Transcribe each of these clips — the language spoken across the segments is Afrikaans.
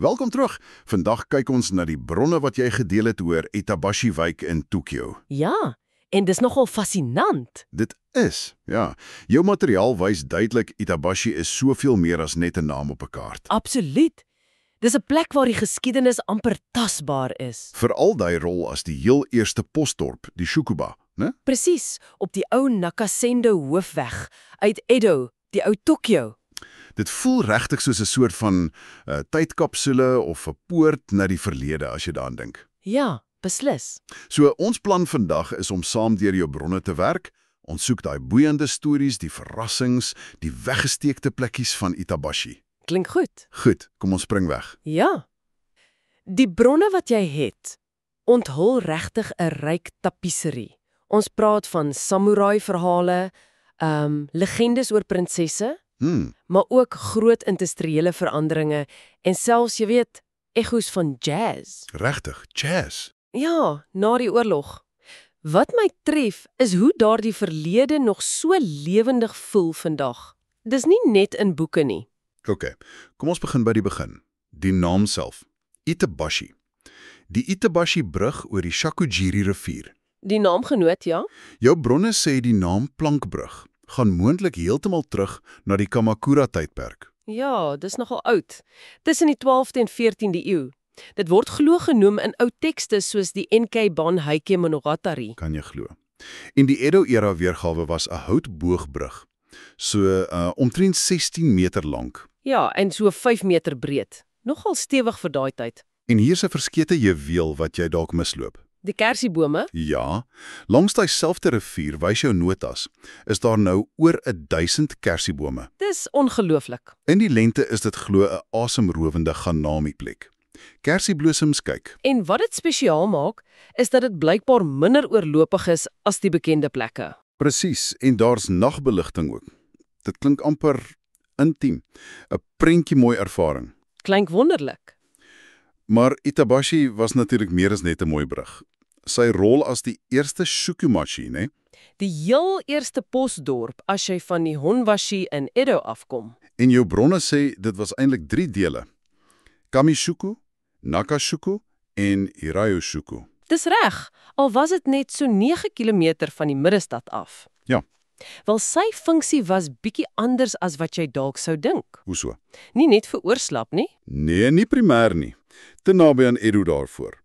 Welkom terug. Vandag kyk ons na die bronne wat jy gedeel het oor Itabashi-wijk in Tokio. Ja, en dis nogal fascinant. Dit is, ja. Jou materiaal wys duidelik Itabashi is soveel meer as net 'n naam op 'n kaart. Absoluut. Dis 'n plek waar die geskiedenis amper tasbaar is. Veral daai rol as die heel eerste posdorp, die Shukuba, né? Presies, op die ou Nakasendo hoofweg uit Edo, die ou Tokio. Dit voel regtig soos 'n soort van tydkapsule of 'n poort na die verlede as jy daaraan dink. Ja, beslis. So ons plan vandag is om saam deur jou bronne te werk. Ons soek daai boeiende stories, die verrassings, die weggesteekte plekkies van Itabashi. Klink goed. Goed, kom ons spring weg. Ja. Die bronne wat jy het, onthul regtig 'n ryk tapisserie. Ons praat van samurai-verhale, legendes oor prinsesse, maar ook groot industriële veranderinge en selfs, jy weet, echo's van jazz. Regtig, jazz. Ja, na die oorlog. Wat my tref is hoe daardie verlede nog so lewendig voel vandag. Dis nie net in boeke nie. OK, kom ons begin by die begin. Die naam self, Itabashi. Die Itabashi-brug oor die Shakugiri-rivier. Die naamgenoot, ja? Jou bronne sê die naam plankbrug gaan moontlik heeltemal terug na die Kamakura-tydperk. Ja, dis nogal oud. Tussen die 12de en 14de eeu. Dit word glo genoem in ou tekste soos die Enkei-ban Heike Monogatari. Kan jy glo. En die Edo-era weergawe was 'n houtboogbrug, so omtrent 16 meter lank. Ja, en so 5 meter breed. Nogal stewig vir daai tyd. En hier's 'n verskete juweel wat jy dalk misloop. Die kersiebome? Ja, langs daai selfde rivier, wys jou notas, is daar nou oor 1000 kersiebome. Dis ongelooflik. In die lente is dit glo 'n asemrowende Ganami-plek. Kersiebloesems kyk. En wat dit spesiaal maak, is dat dit blykbaar minder oorlopig is as die bekende plekke. Presies, en daar's nagbeligting ook. Dit klink amper intiem. 'n Prentjie mooi ervaring. Klink wonderlik. Maar Itabashi was natuurlik meer as net 'n mooi brug. Sy rol as die eerste shukumachi, né? Die heel eerste posdorp as jy van die Honwashi in Edo afkom. En jou bronne sê dit was eintlik 3 dele. Kamishuku, Nakashuku en Hirayoshuku. Dis reg, al was dit net so 9 kilometer van die middestad af. Ja. Wel, sy funksie was bietjie anders as wat jy dalk sou dink. Hoe so? Nie net vir oorslap nie. Nee, nie primêr nie. Te naby aan Edo daarvoor.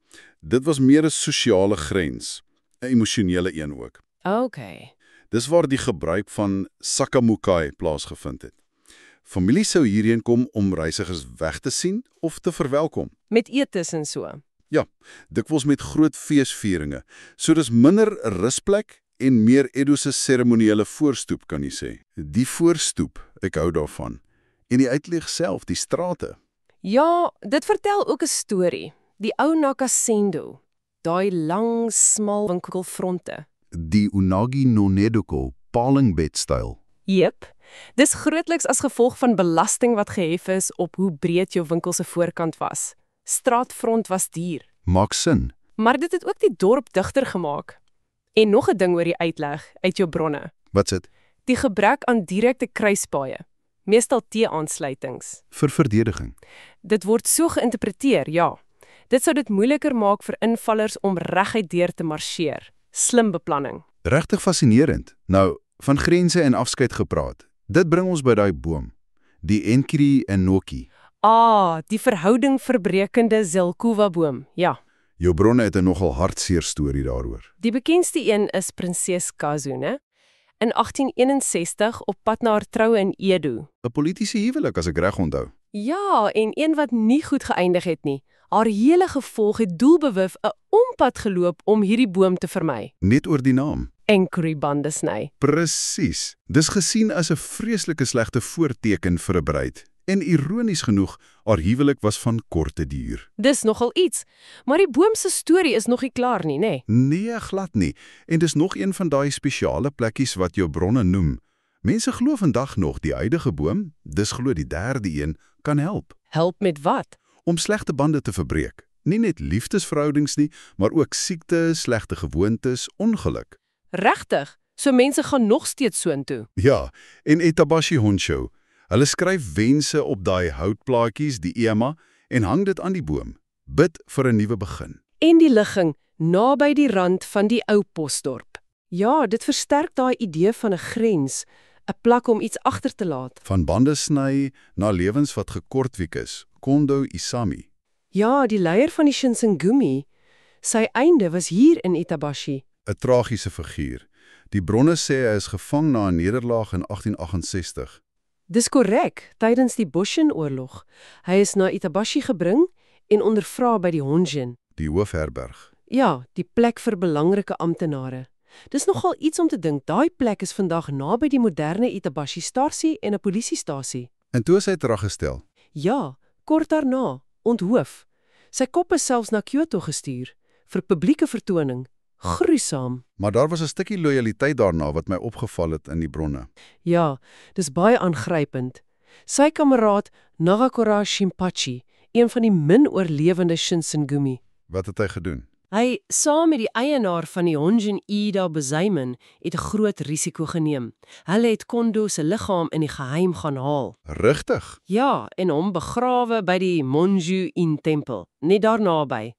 Dit was meer 'n sosiale grens, 'n emosionele een ook. Okay. Dis waar die gebruik van sakamukai plaasgevind het. Familie sou hierheen kom om reisigers weg te sien of te verwelkom. Met etes en so. Ja, dikwels met groot feesvieringe. So dis minder 'n rusplek en meer Edo se seremoniële voorstoep, kan jy sê. Die voorstoep, ek hou daarvan. En die uitleg self, die strate. Ja, dit vertel ook 'n storie. Die ou Nakasendo, daai lang, smal winkelfronte. Die Unagi no Nedoko, palingbedstyl. Jep, dis grootliks as gevolg van belasting wat gehef is op hoe breed jou winkel se voorkant was. Straatfront was duur. Maak sin. Maar dit het ook die dorp digter gemaak. En nog 'n ding oor die uitleg uit jou bronne. Wat's dit? Die gebrek aan direkte kruispaaie. Meestal T-aansluitings. Vir verdediging. Dit word so geïnterpreteer, ja. Dit sou dit moeiliker maak vir invallers om reguit deur te marseer. Slim beplanning. Regtig fascinerend. Nou, van grense en afskeid gepraat. Dit bring ons by daai boom. Die Enkiri Enoki. Die verhoudingverbrekende Zelkuwa-boom, ja. Jou bronne het 'n nogal hartseer storie daaroor. Die bekendste een is Prinses Kazu, né? In 1861 op pad na haar troue in Edo. 'n Politiese huwelik, as ek reg onthou. Ja, en een wat nie goed geëindig het nie. Haar hele gevolg het doelbewus 'n ompad geloop om hierdie boom te vermy. Net oor die naam. Enkeri bande sny. Presies. Dis gesien as 'n vreeslike slegte voorteken vir 'n bruid. En ironies genoeg, haar huwelik was van korte duur. Dis nogal iets, maar die boom se storie is nog nie klaar nie, né? Nee, glad nie. En dis nog een van daai spesiale plekkies wat jou bronne noem. Mense glo vandag nog die huidige boom, dis glo die derde een, kan help. Help met wat? Om slegte bande te verbreek. Nie net liefdesverhoudings nie, maar ook siekte, slegte gewoontes, ongeluk. Regtig? So mense gaan nog steeds soontoe. Ja, en Itabashi Honsho. Hulle skryf wense op daai houtplaatjies, die ema, en hang dit aan die boom. Bid vir 'n nuwe begin. En die ligging naby die rand van die ou posdorp. Ja, dit versterk daai idee van 'n grens, 'n plek om iets agter te laat. Van bande sny na lewens wat gekortwiek is. Kondo Isami. Ja, die leier van die Shinsengumi, sy einde was hier in Itabashi. 'n Tragiese figuur. Die bronne sê hy is gevang na 'n nederlaag in 1868. Dis korrek, tydens die Boshin-oorlog. Hy is na Itabashi gebring en ondervra by die Honjin. Die hoofherberg. Ja, die plek vir belangrike amptenare. Dis nogal iets om te dink, daai plek is vandag naby die moderne Itabashi-stasie en 'n polisiestasie. En toe is hy teruggestel. Ja, kort daarna, onthoof. Sy kop is selfs na Kyoto gestuur, vir publieke vertoning. Gruisam. Maar daar was 'n stukkie lojaliteit daarna wat my opgeval het in die bronne. Ja, dis baie aangrypend. Sy kameraad Nagakura Shinpachi, een van die min oorlewende Shinsengumi. Wat het hy gedoen? Hy, saam met die eienaar van die Honjin Ida Bezaimen, het 'n groot risiko geneem. Hulle het Kondo se liggaam in die geheim gaan haal. Regtig? Ja, en hom begrawe by die Monju-in tempel, net daar naby,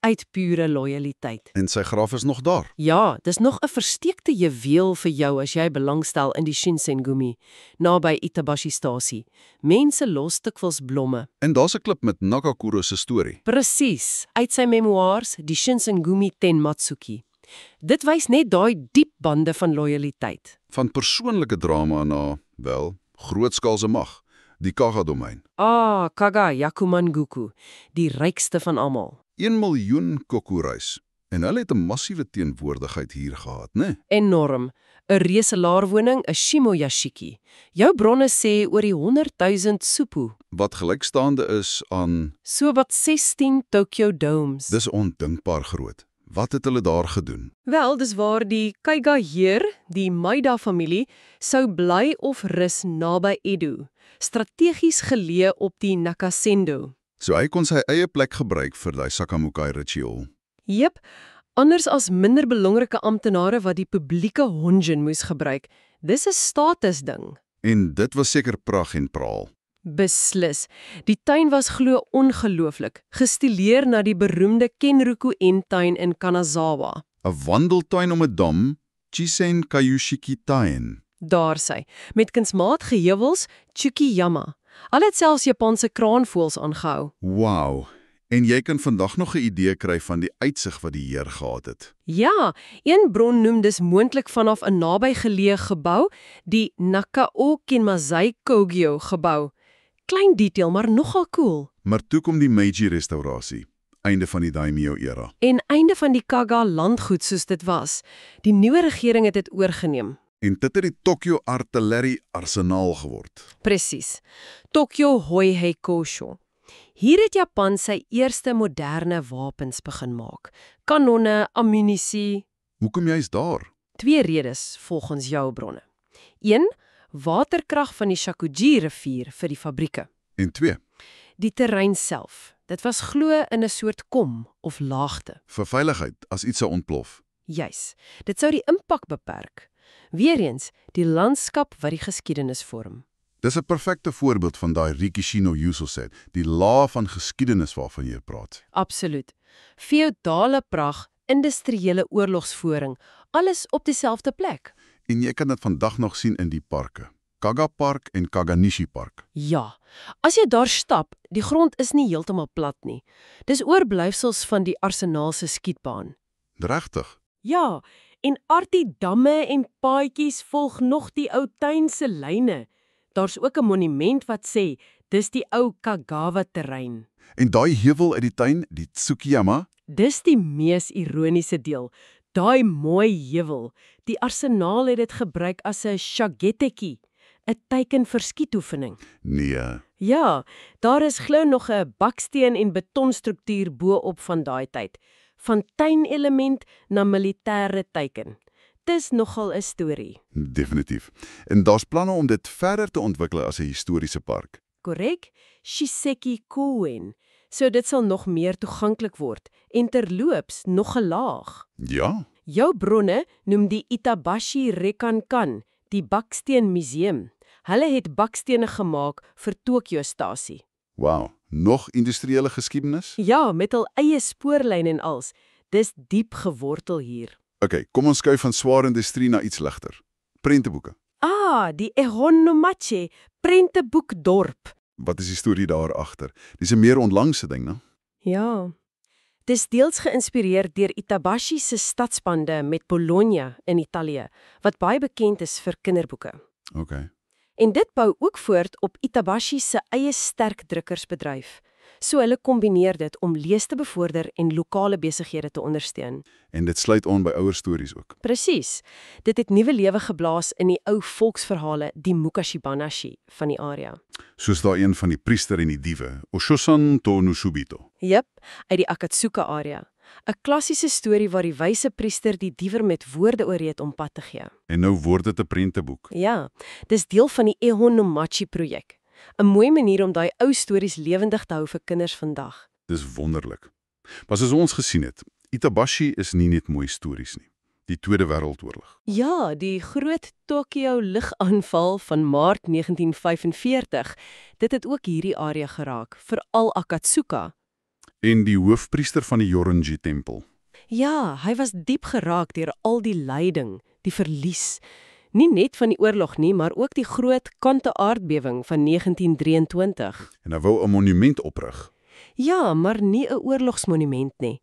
uit pure lojaliteit. En sy graf is nog daar. Ja, dis nog 'n versteekte juweel vir jou as jy belangstel in die Shinsengumi, naby Itabashi-stasie. Mense los dikwels blomme. En daar's 'n klip met Nagakura se storie. Presies, uit sy memoirs, die Shinsengumi Tenmatsuki. Dit wys net daai diep bande van lojaliteit. Van persoonlike drama na, wel, grootskaalse mag. Die Kaga-domein. Kaga Yakumanguku, die rykste van almal. 1 miljoen kokureis. En hulle het 'n massiewe teenwoordigheid hier gehad, né? Enorm. 'n Reselaarwoning, 'n shimoyashiki. Jou bronne sê oor die 100,000 supu. Wat gelykstaande is aan... So wat 16 Tokyo Domes. Dis ondinkbaar groot. Wat het hulle daar gedoen? Wel, dis waar die Kaiga-heer, die Maida-familie, sou bly of rus naby Edo, strategies geleë op die Nakasendo. So hy kon sy eie plek gebruik vir daai Sakamukai-ritueel. Jep, anders as minder belangrike amptenare wat die publieke Honjin moes gebruik. Dis 'n statusding. En dit was seker pragt en praal. Beslis. Die tuin was glo ongelooflik, gestileer na die beroemde Kenroku-en-tuin in Kanazawa. 'n Wandeltuin om 'n dam, Chisen Kayushiki-tuin. Daar sy, met kunsmatige heuwels, Chukiyama. Al het selfs Japanse kraanvoëls aangehou. Wow. En jy kan vandag nog 'n idee kry van die uitsig wat die heer gehad het. Ja, een bron noem dis moontlik vanaf 'n nabygeleë gebou, die Nakao Kinmazai Kogyo gebou. Klein detail, maar nogal cool. Maar toe kom die Meiji-restaurasie, einde van die Daimyo-era. En einde van die Kaga landgoed soos dit was. Die nuwe regering het dit oorgeneem. En dit het die Tokyo Artillery Arsenaal geword. Presies. Tokyo Hoihei Kosho. Hier het Japan sy eerste moderne wapens begin maak. Kanonne, ammunisie. Hoekom juist daar? 2 redes volgens jou bronne. 1. Waterkrag van die Shakuji-rivier vir die fabrieke. En 2. Die terrein self. Dit was glo in 'n soort kom of laagte. Vir veiligheid as iets sou ontplof. Juis. Dit sou die impak beperk. Weereens, die landskap wat die geskiedenis vorm. Dis 'n perfekte voorbeeld van daai Rikishi no Yuso set, die laag van geskiedenis waarvan jy praat. Absoluut. Feodale pragt, industriële oorlogsvoering, alles op dieselfde plek. En jy kan dit vandag nog sien in die parke. Kaga Park en Kaganishi Park. Ja, as jy daar stap, die grond is nie heeltemal plat nie. Dis oorblyfsels van die arsenaal se skietbaan. Regtig? Ja, en artie damme en paadjies volg nog die ou tuin se lyne. Daar's ook 'n monument wat sê, dis die ou Kagawa-terrein. En daai heuwel uit die tuin, die Tsukiyama, Dis die mees ironiese deel. Daai mooi heuwel. Die arsenaal het dit gebruik as 'n shageteki, 'n teiken vir skietoefening. nee, Ja, daar is glo nog 'n baksteen en betonstruktuur bo-op van daai tyd. Van tuinelement na militêre teiken. Dis nogal 'n storie. definitief. En daar's planne om dit verder te ontwikkel as 'n historiese park. Korrek? Shiseki Koen. So dit sal nog meer toeganklik word en terloops nog gelaag. Ja, Jou bronne noem die Itabashi Rekankan, die baksteen museum. Hulle het bakstene gemaak vir Tokyo-stasie. wow. Nog industriële geskiedenis? Ja, met hul eie spoorlyn en als. Dis diep gewortel hier. OK, kom ons skuif van swaar industrie na iets ligter. Prenteboeke. Ah, die Ehonomache, prenteboekdorp. Wat is die storie daar agter? Dis 'n meer onlangse ding, né? Ja. Dis deels geïnspireer deur Itabashi se stadsbande met Bologna in Italië, wat baie bekend is vir kinderboeke. OK. En dit bou ook voort op Itabashi se eie sterk drukkersbedryf. So hulle kombineer dit om lees te bevorder en lokale besighede te ondersteun. En dit sluit aan by ouer stories ook. Presies. Dit het nuwe lewe geblaas in die ou volksverhale, die Mukashibanashi van die area. Soos daai een van die priester en die diewe, Oshosan to Nusubito. Jep, uit die Akatsuka area. 'n Klassiese storie waar die wyse priester die diewer met woorde oorreed om pad te gee. En nou word dit 'n prenteboek. Ja, dis deel van die Ehonomachi projek. 'n Mooi manier om daai ou stories lewendig te hou vir kinders vandag. Dis wonderlik. Maar soos ons gesien het, Itabashi is nie net mooi stories nie. Die Tweede Wêreldoorlog. Ja, die groot Tokio ligaanval van Maart 1945, dit het ook hierdie area geraak, veral Akatsuka. En die hoofpriester van die Yoronji-tempel. Ja, hy was diep geraak deur al die lyding, die verlies. Nie net van die oorlog nie, maar ook die groot Kante-aardbewing van 1923. En hy wou 'n monument oprig. Ja, maar nie 'n oorlogsmonument nie.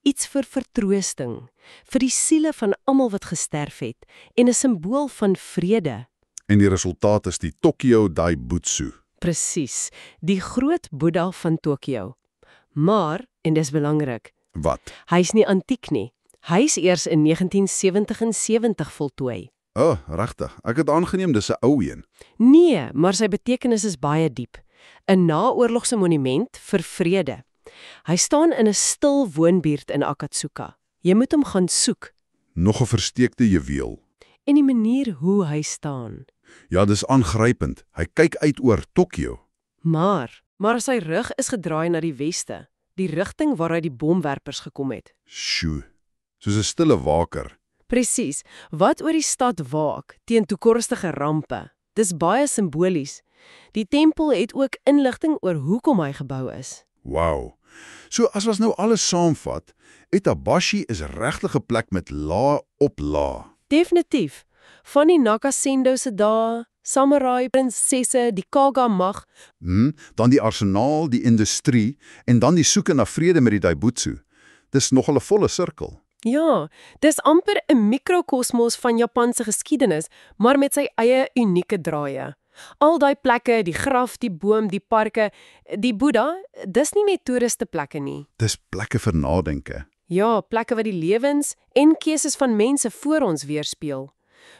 Iets vir vertroosting, vir die siele van almal wat gesterf het en 'n simbool van vrede. En die resultaat is die Tokyo Daibutsu. Presies, die groot Boeddha van Tokio. Maar, en dis belangrik, Wat? hy's nie antiek nie. Hy's eers in 1977 voltooi. Regtig. Ek het aangeneem dis 'n ou een. Nee, maar sy betekenis is baie diep. 'n naoorlogse monument vir vrede. Hy staan in 'n stil woonbuurt in Akatsuka. Jy moet hom gaan soek. Nog 'n versteekte juweel. En die manier hoe hy staan. Ja, dis aangrypend. Hy kyk uit oor Tokyo. Maar sy rug is gedraai na die weste, die rigting waaruit die bomwerpers gekom het. Sjoe. Soos 'n stille waker. Presies, wat oor die stad waak teen toekomstige rampe. Dis baie simbolies. Die tempel het ook inligting oor hoekom hy gebou is. Wow. So as ons nou alles saamvat, Itabashi is regtig 'n plek met laag op laag. Definitief. Van die Nakasendo se dae, samurai prinsesse, die Kaga mag. Dan die arsenaal, die industrie en dan die soeke na vrede met die Daibutsu. Dis nogal 'n volle sirkel. Ja, dis amper 'n mikrokosmos van Japanse geskiedenis, maar met sy eie unieke draaie. Al daai plekke, die graf, die boom, die parke, die Boeddha, dis nie net toeristeplekke nie. Dis plekke vir nadenke. Ja, plekke wat die lewens en keuses van mense voor ons weerspieël.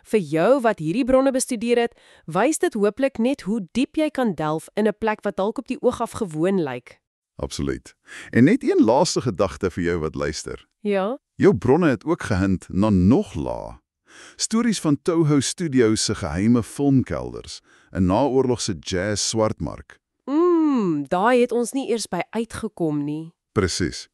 Vir jou wat hierdie bronne bestudeer het, wys dit hooplik net hoe diep jy kan delf in 'n plek wat dalk op die oog af gewoon lyk. Absoluut. En net een laaste gedagte vir jou wat luister. Ja? Jou bronne het ook gehint na nog laag. Stories van Toho Studios se geheime filmkelders, 'n naoorlogse jazz swartmark. Daai het ons nie eers by uitgekom nie. Presies.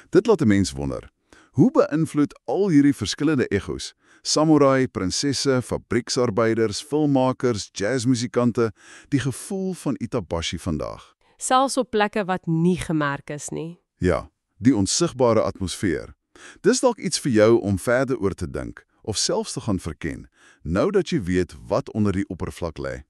Dit laat 'n mens wonder. Hoe beïnvloed al hierdie verskillende egos, samurai, prinsesse, fabrieksarbeiders, filmmakers, jazzmusikante, die gevoel van Itabashi vandag? Selfs op plekke wat nie gemerk is nie. Ja, die onsigbare atmosfeer. Dis dalk iets vir jou om verder oor te dink, of selfs te gaan verken, nou dat jy weet wat onder die oppervlak lê.